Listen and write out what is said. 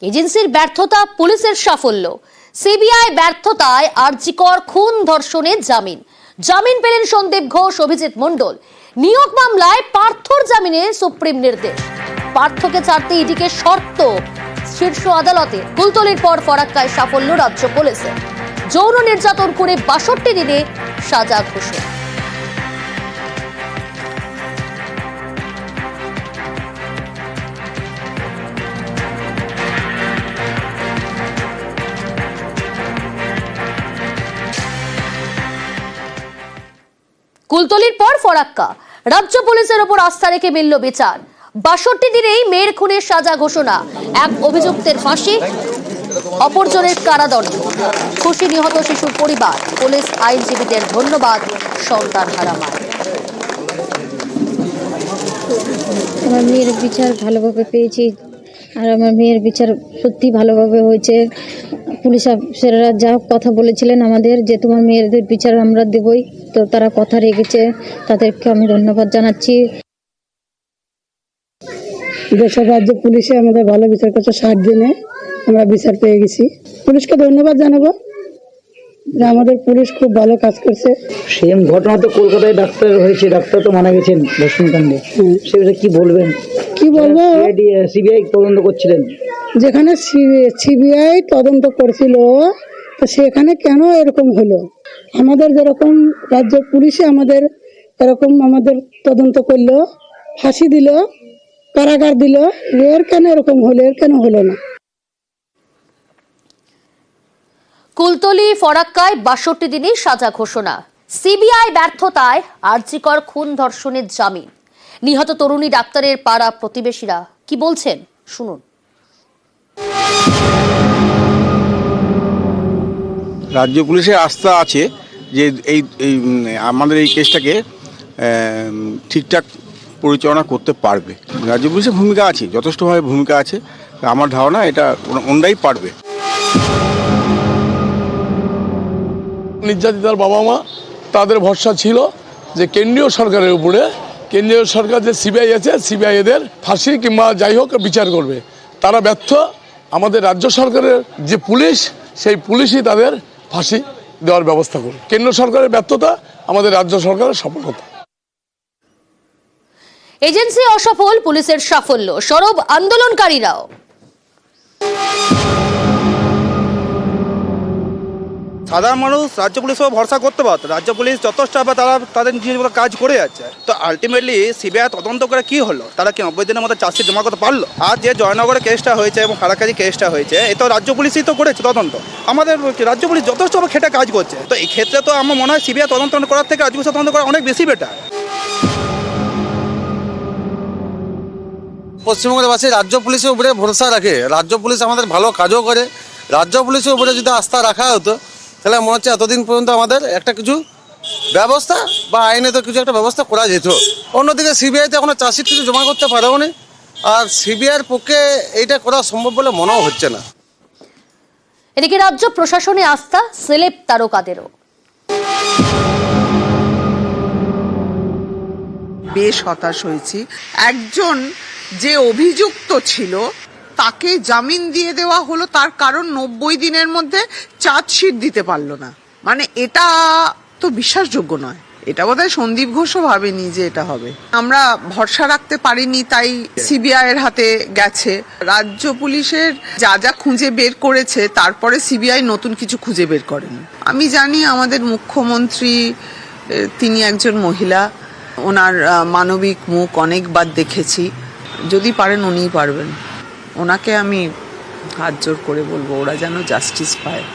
এজেন্সির ব্যর্থতা, পুলিশের সাফল্য। সিবিআই ব্যর্থতায় আরজিকর খুন ধর্ষণে জামিন পেলেন সন্দীপ ঘোষ, অভিজিৎ মণ্ডল। নিয়োগ মামলায় পার্থর জামিনে সুপ্রিম নির্দেশ। পার্থকে ছাড়তে ইডিকে শর্ত শীর্ষ আদালতে। কুলতলির পর ফরাক্কায় সাফল্য রাজ্য পুলিশের। যৌন নির্যাতন করে ৬২ দিনে সাজা ঘোষণা। কুলতলির পর ফরাক্কা, রাজ্য পুলিশের ওপর আস্থা রেখে মিলল বিচার। ৬২ দিনেই মেয়ের খুনের সাজা ঘোষণা। এক অভিযুক্তের ফাঁসি, অপরজনের কারাদণ্ড। খুশি নিহত শিশুর পরিবার। পুলিশ আইনজীবীদের ধন্যবাদ সন্তান হারা মা। আমার মেয়ের বিচার ভালোভাবে পেয়েছি, আর আমার মেয়ের বিচার সত্যি ভালোভাবে হয়েছে। পুলিশ অফিসাররা যা কথা বলেছিলেন আমাদের যে তোমার মেয়েদের বিচার আমরা দেবই, তো তারা কথা রেখেছে, তাদেরকে আমি ধন্যবাদ জানাচ্ছি। দেশের রাজ্য পুলিশে আমাদের ভালো বিচার করছে। 60 দিনে আমরা বিচার পেয়ে গেছি। পুলিশকে ধন্যবাদ জানাবো যে আমাদের পুলিশ খুব ভালো কাজ করছে। সেম ঘটনা তো কলকাতায় ডাক্তার হয়েছে, ডাক্তার তো মারা গেছেন ধর্ষণ কাণ্ডে। সে বিষয়ে কি বলবেন? কি বলবো, সিবিআই তদন্ত করছিলেন, যেখানে সিবিআই তদন্ত করছিল, তো সেখানে কেন এরকম হলো? আমাদের যেরকম রাজ্য পুলিশে আমাদের এরকম আমাদের তদন্ত করলো, ফাঁসি দিল, কারাগার দিল, এর কেন এরকম হলো? এর কেন হলো না? কুলতলি ফরাক্কায় ৬২ দিনের সাজা ঘোষণা। সিবিআই ব্যর্থতায় আরজিকর খুন ধর্ষণের জামিন। নিহত তরুণী ডাক্তারের পাড়া প্রতিবেশীরা কি বলছেন শুনুন। রাজ্য পুলিশের আস্থা আছে যে এই আমাদের এই কেসটাকে ঠিকঠাক পরিচালনা করতে পারবে। রাজ্য পুলিশের ভূমিকা আছে, যথেষ্টভাবে ভূমিকা আছে। আমার ধারণা এটা ওনারাই পারবে। নির্যাতিতার বাবা মা, তাদের ভরসা ছিল যে কেন্দ্রীয় সরকারের উপরে, কেন্দ্রীয় সরকার যে সিবিআই আছে, সিবিআই এদের ফাঁসি কিংবা যাই হোক বিচার করবে। তারা ব্যর্থ। আমাদের রাজ্য সরকারের যে পুলিশ, সেই পুলিশই তাদের ফাঁসি দেওয়ার ব্যবস্থা করবে। কেন্দ্র সরকারের ব্যর্থতা, আমাদের রাজ্য সরকারের সফলতা। এজেন্সি অসফল, পুলিশের সাফল্য। সরব আন্দোলনকারীরাও। সাধারণ মানুষ রাজ্য পুলিশের ভরসা করতে পারত। রাজ্য পুলিশ যথেষ্ট তারা তাদের নিজের কাজ করে যাচ্ছে। তো আলটিমেটলি সিবিআই তদন্ত করে কি হলো? তারা কি 90 দিনের মধ্যে চার্জশিট জমা করতে পারলো? আর যে জয়নগরে কেসটা হয়েছে এবং ফারাক্কায় কেসটা হয়েছে, এ তো রাজ্য পুলিশই তো করেছে তদন্ত। আমাদের রাজ্য পুলিশ যথেষ্ট খেটে কাজ করছে। তো এই ক্ষেত্রে তো আমার মনে হয় সিবিআই তদন্ত করার থেকে রাজ্য পুলিশ তদন্ত করা অনেক বেশি বেটার। পশ্চিমবঙ্গের বাসী রাজ্য পুলিশের উপরে ভরসা রাখে। রাজ্য পুলিশ আমাদের ভালো কাজও করে। রাজ্য পুলিশের উপরে যদি আস্থা রাখা হতো, তাহলে মনে হচ্ছে এতদিন পর্যন্ত আমাদের একটা কিছু ব্যবস্থা বা আইনে তো কিছু একটা ব্যবস্থা করা যেত। অন্যদিকে সিবিআইতে এখনো চার্জশিট কিছু জমা করতে পারেও নি, আর সিবিআইয়ের পক্ষে এইটা করা সম্ভব বলে মনেও হচ্ছে না। এদিকে রাজ্য প্রশাসনে আস্থা সেলেব তারকাদেরও। বেশ হতাশ হয়েছি। একজন যে অভিযুক্ত ছিল তাকে জামিন দিয়ে দেওয়া হলো, তার কারণ 90 দিনের মধ্যে চার্জশিট দিতে পারলো না। মানে এটা তো বিশ্বাসযোগ্য নয়। এটা বোধহয় সন্দীপ ঘোষও ভাবেনি যে এটা হবে। আমরা ভরসা রাখতে পারিনি, তাই সিবিআই এর হাতে গেছে। রাজ্য পুলিশের যা যা খুঁজে বের করেছে, তারপরে সিবিআই নতুন কিছু খুঁজে বের করেন। আমি জানি আমাদের মুখ্যমন্ত্রী, তিনি একজন মহিলা, ওনার মানবিক মুখ অনেকবার দেখেছি। যদি পারেন উনিই পারবেন। ওনাকে আমি হাত জোর করে বলবো ওরা যেন জাস্টিস পায়।